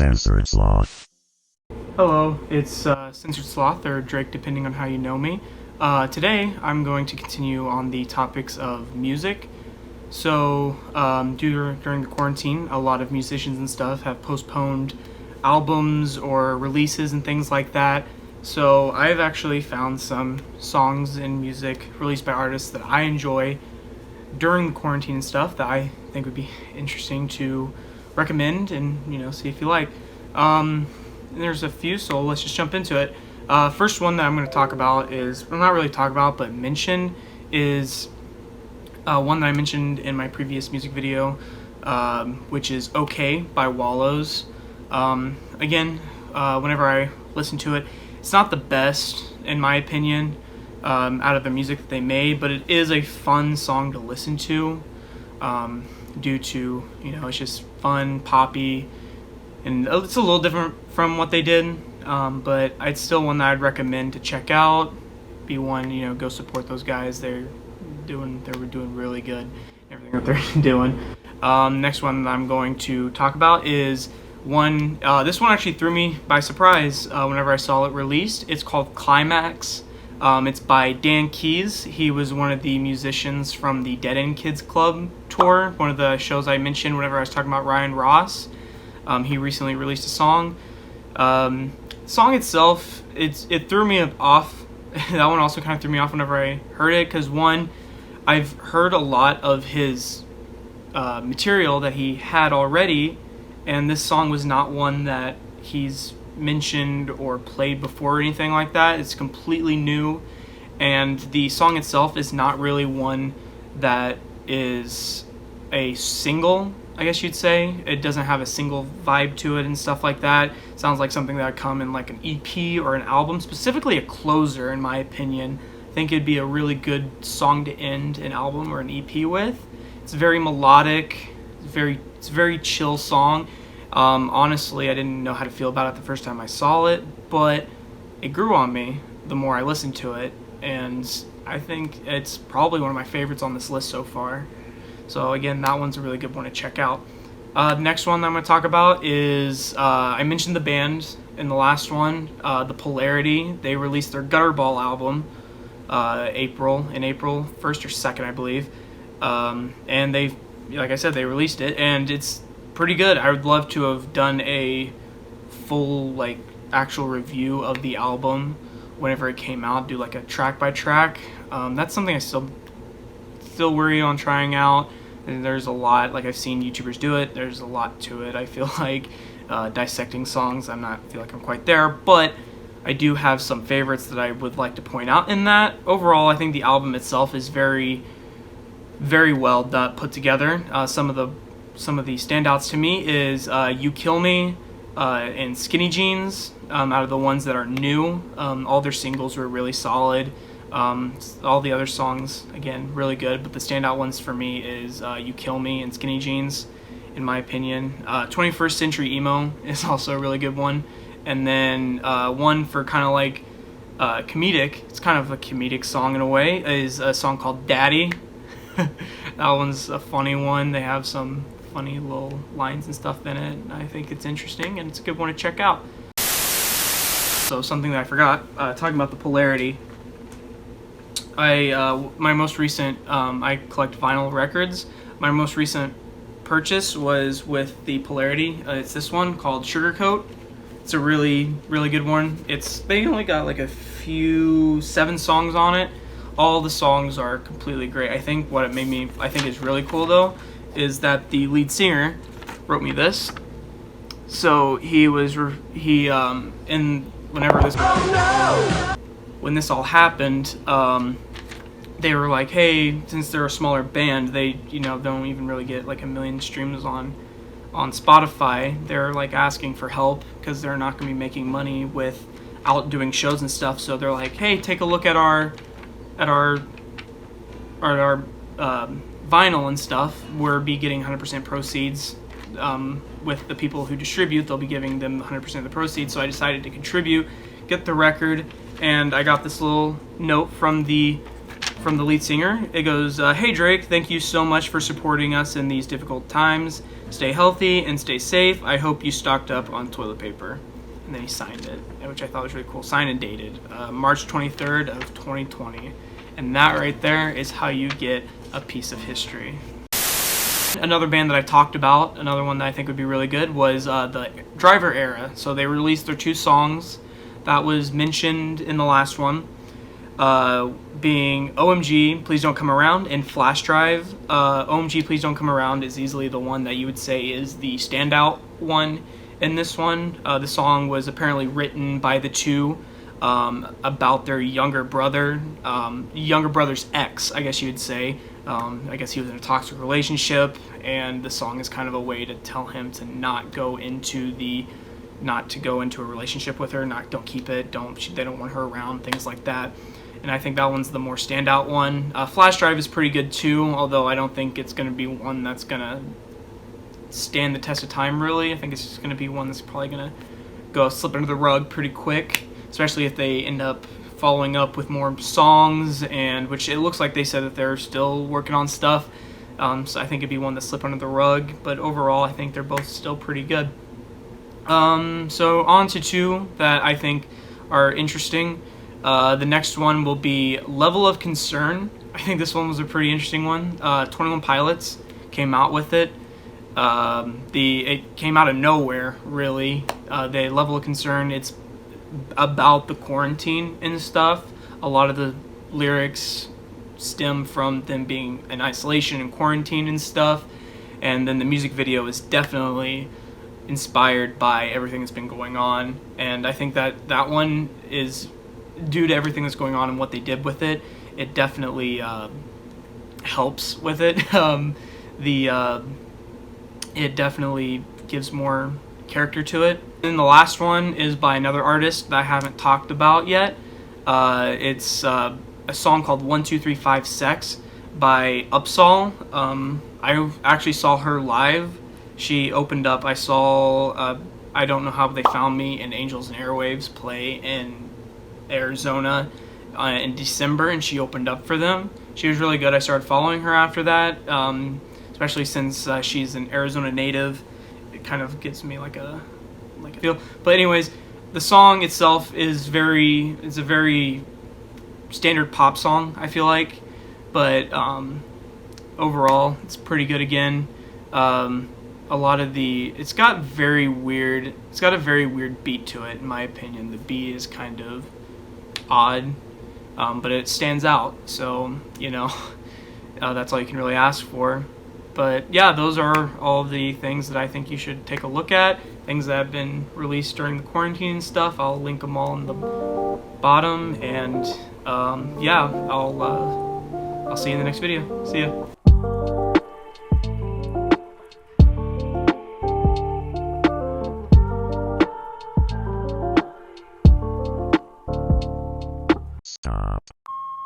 CensoredSloth. Hello, it's CensoredSloth, or Drake, depending on how you know me. Today, I'm going to continue on the topics of music. So, during the quarantine, a lot of musicians and stuff have postponed albums or releases and things like that. So, I've actually found some songs and music released by artists that I enjoy during the quarantine and stuff that I think would be interesting to recommend and, see if you like. There's a few, so let's just jump into it. First one that I'm going to talk about is, well, not really talk about, but mention, is one that I mentioned in my previous music video, which is OK by Wallows. Again, whenever I listen to it, it's not the best, in my opinion, out of the music that they made, but it is a fun song to listen to, due to, it's just fun, poppy, and it's a little different from what they did, but it's still one that I'd recommend to check out. Be one, go support those guys. They were doing really good, everything that they're doing. Next one that I'm going to talk about is one. This one actually threw me by surprise whenever I saw it released. It's called Climax. It's by Dan Keys. He was one of the musicians from the Dead End Kids Club tour, one of the shows I mentioned whenever I was talking about Ryan Ross. He recently released a song. Song itself, it threw me off. That one also kind of threw me off whenever I heard it, because one, I've heard a lot of his material that he had already, and this song was not one that he's mentioned or played before or anything like that. It's completely new, and the song itself is not really one that is a single, I guess you'd say. It doesn't have a single vibe to it and stuff like that. It sounds like something that would come in like an EP or an album, specifically a closer, in my opinion. I think it'd be a really good song to end an album or an EP with. It's very melodic. It's a very chill song. Honestly, I didn't know how to feel about it the first time I saw it, but it grew on me the more I listened to it, and I think it's probably one of my favorites on this list so far. So again, that one's a really good one to check out. Next one that I'm going to talk about is, I mentioned the band in the last one, the Polarity. They released their Gutterball album April 1st or 2nd, I believe. And they, like I said, they released it, and it's pretty good. I would love to have done a full, actual review of the album whenever it came out, do like a track by track. That's something I still worry on trying out. And there's a lot, like I've seen YouTubers do it, there's a lot to it. I feel like dissecting songs, I feel like I'm quite there, but I do have some favorites that I would like to point out in that. Overall, I think the album itself is very, very well put together. Some of the standouts to me is You Kill Me and Skinny Jeans, out of the ones that are new. All their singles were really solid. All the other songs, again, really good, but the standout ones for me is You Kill Me and Skinny Jeans, in my opinion. 21st Century Emo is also a really good one. And then one for kind of like comedic, it's kind of a comedic song in a way, is a song called Daddy. That one's a funny one. They have some funny little lines and stuff in it, and I think it's interesting, and it's a good one to check out. So something that I forgot, talking about the Polarity, my most recent, I collect vinyl records. My most recent purchase was with the Polarity. It's this one called Sugarcoat. It's a really, really good one. They only got like 7 songs on it. All the songs are completely great. I think what it made me, I think is really cool though, is that the lead singer wrote me this. So when this all happened, they were like, hey, since they're a smaller band, they don't even really get like 1 million streams on Spotify. They're like asking for help because they're not going to be making money without doing shows and stuff. So they're like, hey, take a look at our vinyl and stuff. We'll be getting 100% proceeds. With the people who distribute, they'll be giving them 100% of the proceeds. So I decided to contribute, get the record, and I got this little note from the from the lead singer. It goes, "Hey Drake, thank you so much for supporting us in these difficult times. Stay healthy and stay safe. I hope you stocked up on toilet paper." And then he signed it, which I thought was really cool. Signed and dated, March 23rd of 2020. And that right there is how you get a piece of history. Another band that I talked about, another one that I think would be really good, was the Driver era. So they released their 2 songs that was mentioned in the last one, being OMG, Please Don't Come Around, and Flashdrive. OMG, Please Don't Come Around is easily the one that you would say is the standout one in this one. The song was apparently written by the 2 about their younger brother's ex, I guess you would say. I guess he was in a toxic relationship, and the song is kind of a way to tell him to not go into a relationship with her, don't keep it, they don't want her around, things like that. And I think that one's the more standout one. Flashdrive is pretty good too, although I don't think it's going to be one that's going to stand the test of time, really. I think it's just going to be one that's probably going to go slip under the rug pretty quick, especially if they end up following up with more songs, and which it looks like they said that they're still working on stuff. So I think it'd be one that slip under the rug, but overall I think they're both still pretty good. So on to 2 that I think are interesting. The next one will be Level of Concern. I think this one was a pretty interesting one. 21 Pilots came out with it. It came out of nowhere, really. The Level of Concern, it's about the quarantine and stuff. A lot of the lyrics stem from them being in isolation and quarantine and stuff, and then the music video is definitely inspired by everything that's been going on, and I think that one is due to everything that's going on and what they did with it. It definitely helps with it. It definitely gives more character to it. And the last one is by another artist that I haven't talked about yet. It's a song called 1235 Sex by UPSAHL. I actually saw her live. She opened up. I saw, I don't know how they found me, in Angels and Airwaves play in Arizona in December, and she opened up for them. She was really good. I started following her after that, especially since she's an Arizona native. It kind of gives me like a feel. But anyways, the song itself is it's a very standard pop song, I feel like, but overall it's pretty good again. A lot of it's got a very weird beat to it, in my opinion. The beat is kind of odd, but it stands out, so that's all you can really ask for. But yeah, those are all the things that I think you should take a look at, things that have been released during the quarantine and stuff. I'll link them all in the bottom, and yeah, I'll see you in the next video. See ya.